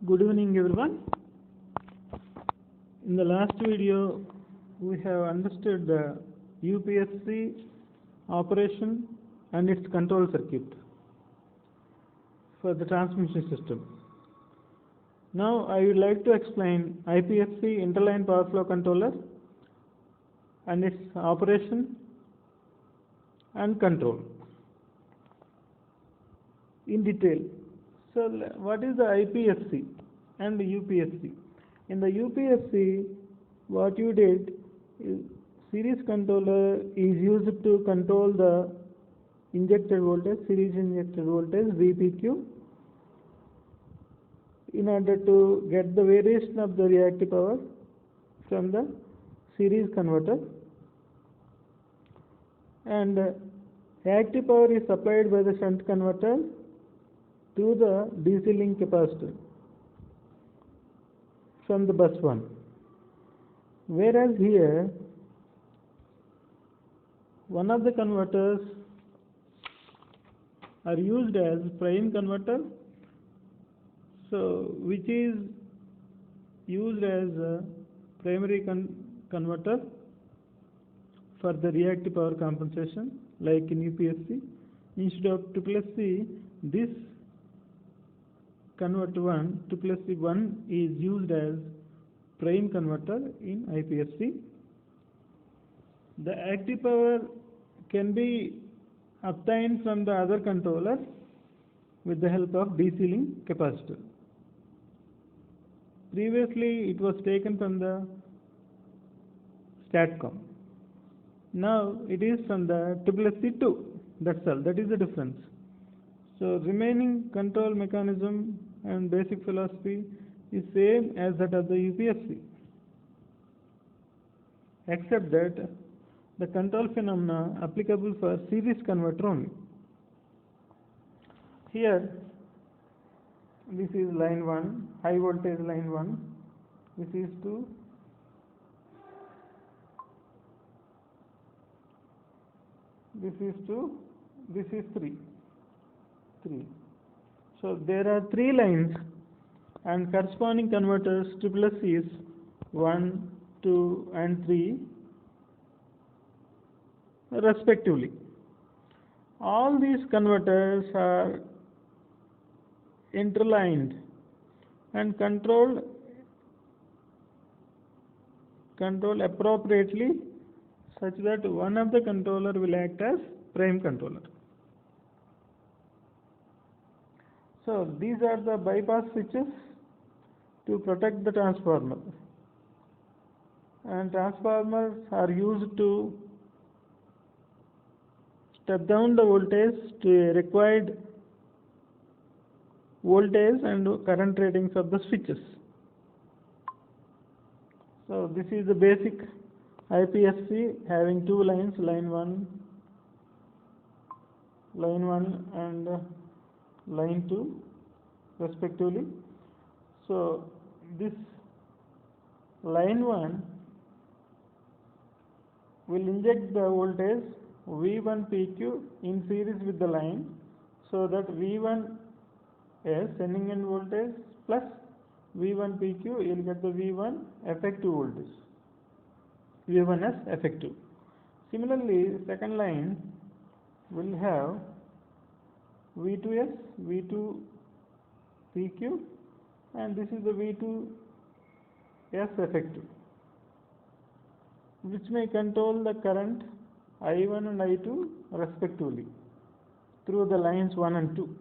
Good evening, everyone. In the last video, we have understood the UPSC operation and its control circuit for the transmission system. Now, I would like to explain IPSC interline power flow controller and its operation and control in detail. So, what is the IPSC and the UPSC? In the UPSC, what you did is series controller is used to control the injected voltage, series injected voltage VPQ, in order to get the variation of the reactive power from the series converter, and reactive power is supplied by the shunt converter to the DC link capacitor from the bus 1. Whereas here, one of the converters are used as prime converter, so which is used as a primary converter for the reactive power compensation, like in UPSC. Instead of CCC, this converter 1, CCC 1 is used as prime converter in IPSC. The active power can be obtained from the other controller with the help of DC link capacitor. Previously, it was taken from the STATCOM. Now, it is from the CCC 2. That's all. That is the difference. So, remaining control mechanism and basic philosophy is same as that of the UPSC, except that the control phenomena applicable for series converter only. Here, this is line 1, high voltage line 1, this is 2, this is 2, this is 3. So there are 3 lines and corresponding converters CCC is 1, 2 and 3 respectively. All these converters are interlined and controlled appropriately, such that one of the controller will act as prime controller. So these are the bypass switches to protect the transformer, and transformers are used to step down the voltage to a required voltage and current ratings of the switches. So this is the basic IPSC having 2 lines, line 1 and line 2 respectively. So this line 1 will inject the voltage V1 PQ in series with the line, so that V1 as sending end voltage plus V1 PQ, you will get the V1 effective voltage, V1 as effective. Similarly, second line will have V2S, V2 PQ, and this is the V2S effective, which may control the current I1 and I2 respectively through the lines 1 and 2.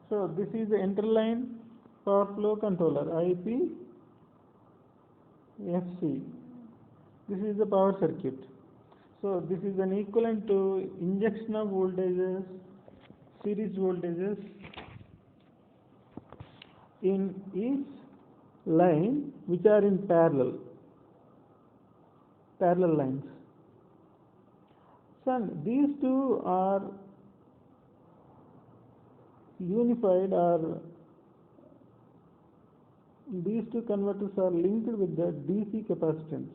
So this is the interline power flow controller, IPSC. This is the power circuit. So this is an equivalent to injection of voltages, series voltages in each line, which are in parallel lines. So these two are unified, or these two converters are linked with the DC capacitance.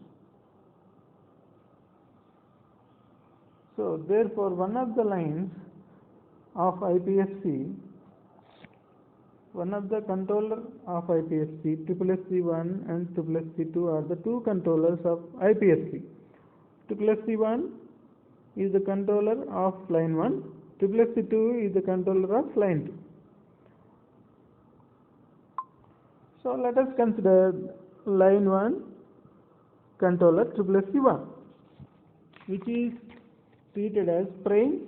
So therefore, one of the lines of IPSC one of the controller of IPSC, SSC1 and SSC2 are the two controllers of IPSC. SSC1 is the controller of line 1, SSC2 is the controller of line 2. So let us consider line 1 controller SSC1, which is treated as prime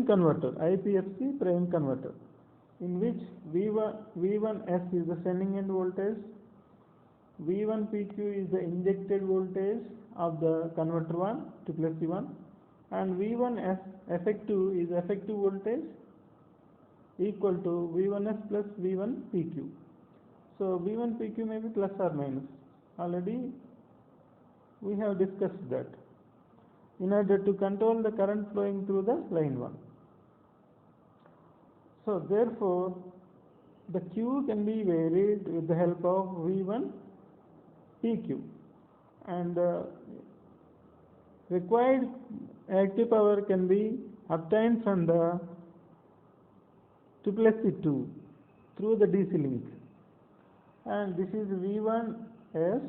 converter, IPSC prime converter, in which V1S is the sending end voltage, V1PQ is the injected voltage of the converter 1 SSC1, and V1S effective is effective voltage equal to V1S plus V1PQ. So V1PQ may be plus or minus. Already we have discussed that in order to control the current flowing through the line 1. So therefore the Q can be varied with the help of V1PQ, and required active power can be obtained from the SSC2 through the DC link, and this is V1S,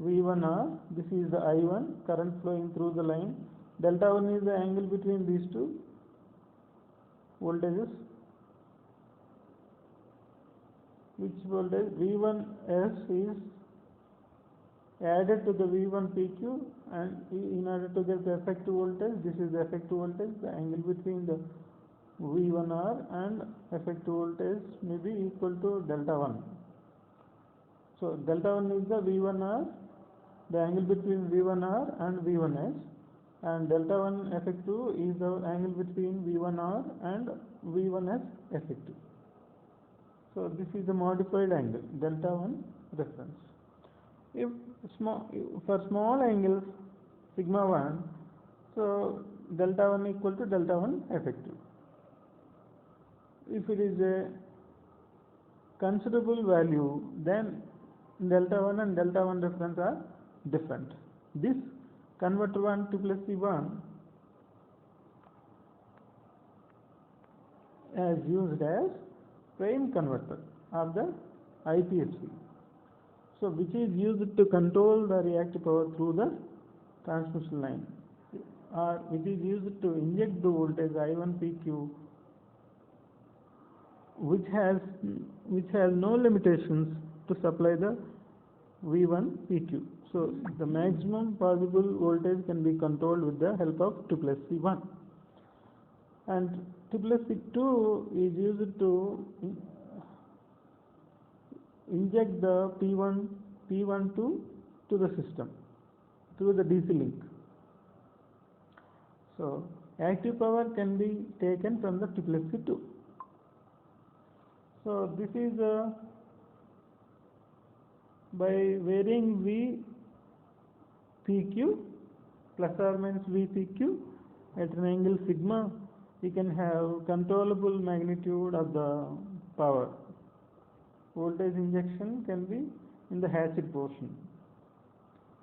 V1R, this is the I1 current flowing through the line. Delta 1 is the angle between these two voltages, which voltage V1S is added to the V1PQ, and in order to get the effective voltage, this is the effective voltage, the angle between the V1R and effective voltage may be equal to delta 1. So delta 1 is the V1R, the angle between V1R and V1S, and delta 1 effective is the angle between V1R and V1S effective. So this is the modified angle, delta 1 reference. If for small angles sigma 1, so delta 1 equal to delta 1 effective. If it is a considerable value, then delta 1 and delta 1 reference are different. This converter 1 SSC1 is used as prime converter of the IPSC, so which is used to control the reactive power through the transmission line, or which is used to inject the voltage I1PQ, which has no limitations to supply the V1PQ. So the maximum possible voltage can be controlled with the help of SSC1, and SSC2 is used to inject the P12 to the system through the DC link. So active power can be taken from the SSC2. So this is by varying VPQ plus or minus VPQ at an angle sigma, we can have controllable magnitude of the power. Voltage injection can be in the hatched portion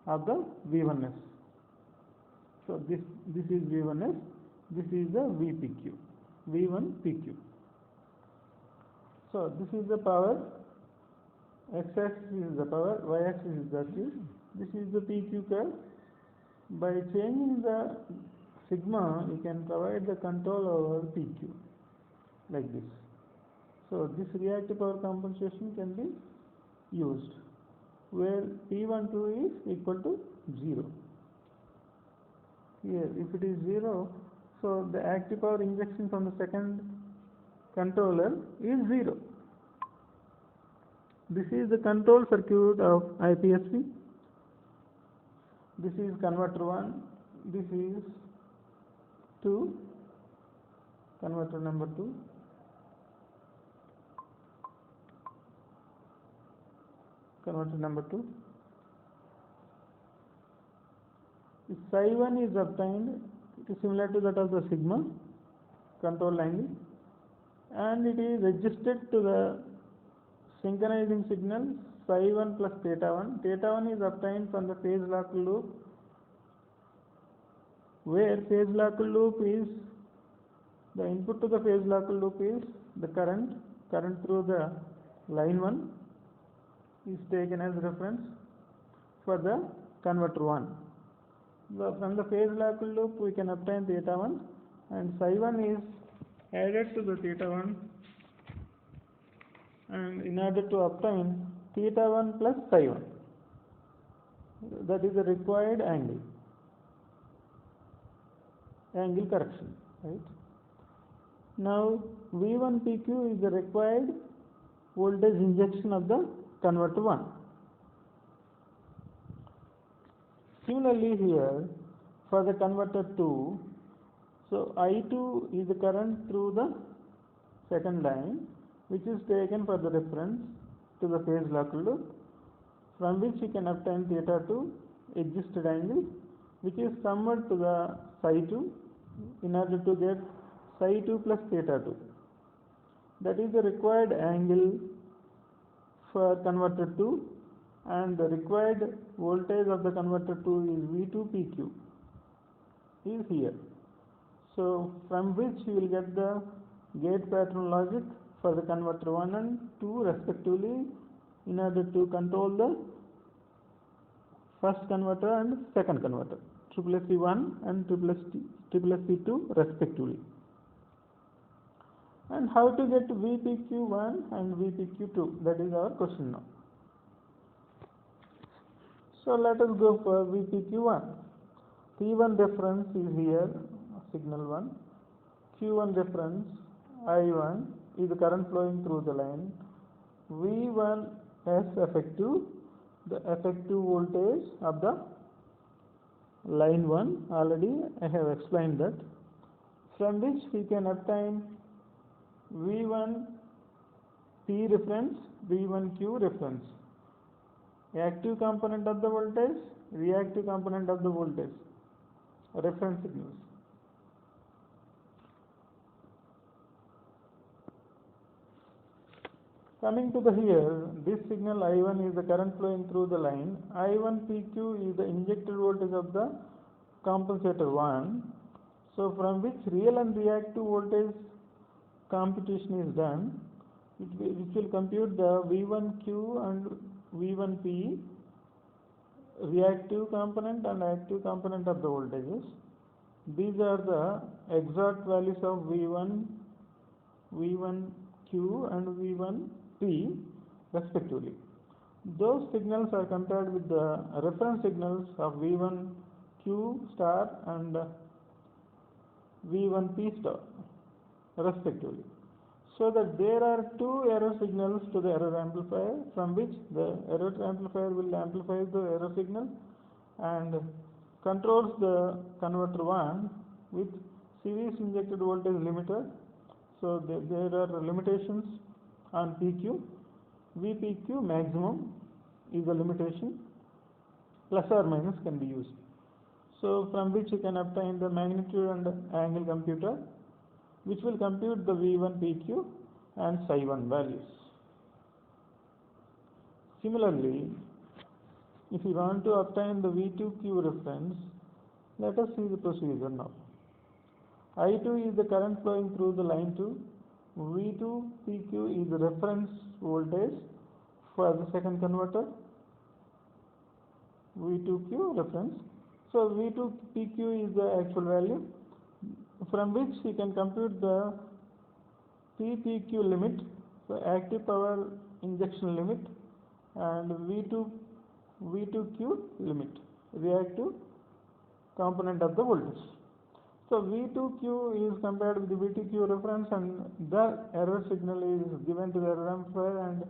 of the V1S. So this is V1S, this is the VPQ, V1PQ. So this is the power, x-axis is the power, y-axis is the Q, this is the PQ curve. By changing the sigma, we can provide the control over PQ like this. So this reactive power compensation can be used where P12 is equal to 0. Here if it is 0, so the active power injection from the second controller is 0. This is the control circuit of IPSC. This is converter 1, this is 2, converter number 2. Converter number 2. If psi 1 is obtained, it is similar to that of the sigma control angle, and it is registered to the synchronizing signal psi 1 plus theta 1. Theta 1 is obtained from the phase lock loop, where phase lock loop is The input to the phase lock loop is the current through the line 1 is taken as reference for the converter 1. From the phase lock loop we can obtain theta 1, and psi 1 is added to the theta 1, and in order to obtain theta 1 plus psi 1, that is the required angle correction, right? Now V1 PQ is the required voltage injection of the converter 1. Similarly here for the converter 2, so I2 is the current through the second line, which is taken for the reference to the phase lock loop, from which we can obtain theta 2 adjusted angle, which is summed to the psi 2 in order to get psi 2 plus theta 2. That is the required angle for converter 2, and the required voltage of the converter 2 is V2 PQ is here. So from which you will get the gate pattern logic for the converter 1 and 2 respectively, in order to control the first converter and second converter, SSC1 and SSC2 respectively. And how to get VPQ1 and VPQ2, that is our question now. So let us go for VPQ1. P1 reference is here, signal 1. Q1 reference, I1 is the current flowing through the line. V1 S effective, the effective voltage of the line 1, already I have explained that, from which we can obtain V1 P reference, V1 Q reference, active component of the voltage, reactive component of the voltage, reference signals. Coming to the here, this signal I1 is the current flowing through the line. I1 PQ is the injected voltage of the compensator 1. So from which real and reactive voltage computation is done, which will compute the V1Q and V1P, reactive component and active component of the voltages. These are the exact values of V1, V1Q and V1P respectively. Those signals are compared with the reference signals of V1Q star and V1P star respectively. So that there are two error signals to the error amplifier, from which the error amplifier will amplify the error signal and controls the converter 1 with series injected voltage limiter. So there are limitations on PQ. VPQ maximum is the limitation, plus or minus can be used. So from which you can obtain the magnitude and angle computer, which will compute the V1 PQ and psi 1 values. Similarly, if you want to obtain the V2 Q reference, let us see the procedure now. I2 is the current flowing through the line 2. V2 PQ is the reference voltage for the second converter, V2Q reference. So V2 PQ is the actual value, from which we can compute the PPQ limit, so active power injection limit, and V2Q limit, reactive component of the voltage. So V2Q is compared with the V2Q reference, and the error signal is given to the error amplifier and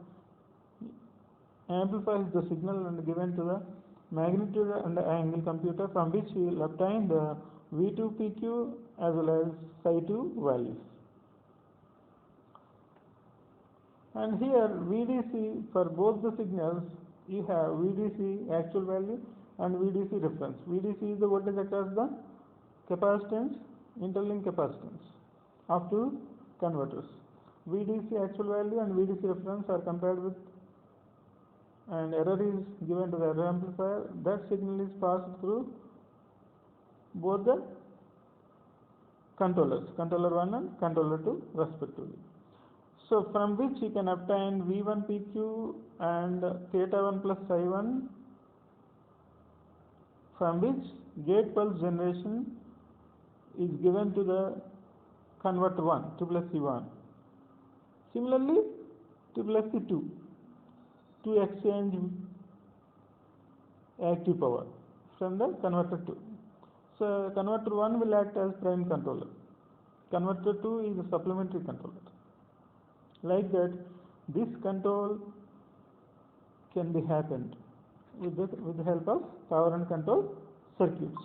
amplifies the signal and given to the magnitude and angle computer, from which we will obtain the V2 PQ as well as psi 2 values. And here VDC, for both the signals you have VDC actual value and VDC reference. VDC is the voltage across the capacitance, interlink capacitance of two converters. VDC actual value and VDC reference are compared with, and error is given to the error amplifier. That signal is passed through both the controllers, controller 1 and controller 2 respectively. So from which you can obtain V1 PQ and theta 1 plus psi 1, from which gate pulse generation is given to the converter 1, CCC1. Similarly, CCC2 to exchange active power from the converter 2. So converter 1 will act as prime controller. Converter 2 is a supplementary controller. Like that, this control can be happened with the help of power and control circuits.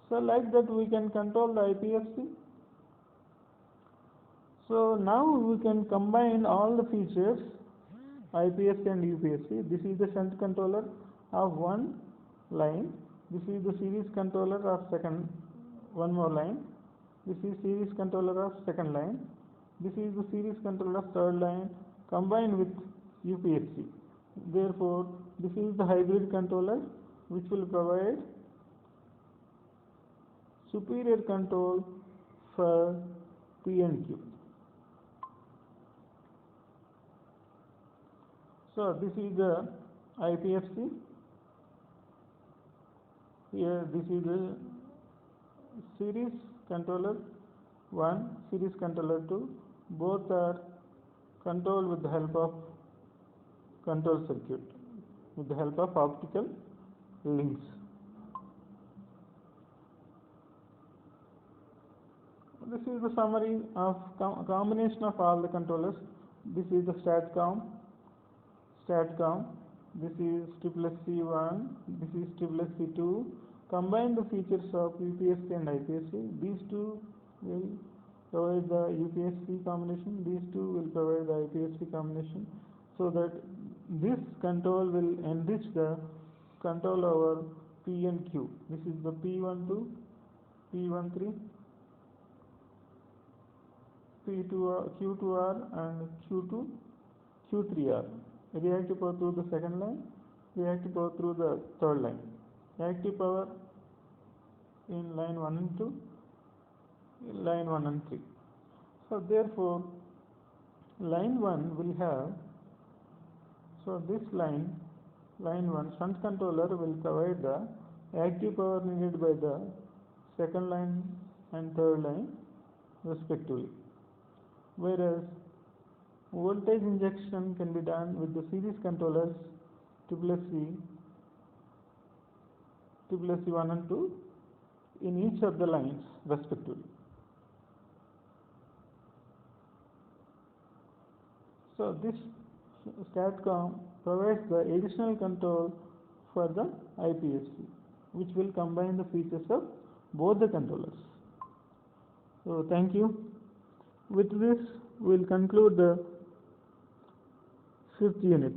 So like that we can control the IPSC. So now we can combine all the features IPSC and UPSC. This is the shunt controller of one line. This is the series controller of one more line. This is series controller of second line. This is the series controller of third line combined with UPSC. Therefore, this is the hybrid controller which will provide superior control for P and Q. So this is the IPSC. Here this is the series controller 1, series controller 2. Both are controlled with the help of control circuit, with the help of optical links. This is the summary of combination of all the controllers. This is the STATCOM. This is CCC1. This is CCC2. Combine the features of UPSC and IPSC. These two will provide the UPSC combination. These two will provide the IPSC combination. So that this control will enrich the control over P and Q. This is the P12, P13, P2R, Q2R and Q3R. Reactive power through the second line, reactive power through the third line. Reactive power in line 1 and 2, line 1 and 3. So therefore, line 1 will have, so this line 1, shunt controller will provide the active power needed by the second line and third line respectively. Whereas voltage injection can be done with the series controllers CCC 1 and 2 in each of the lines respectively. So this STATCOM provides the additional control for the IPSC, which will combine the features of both the controllers. So thank you. With this, we will conclude the 5th unit.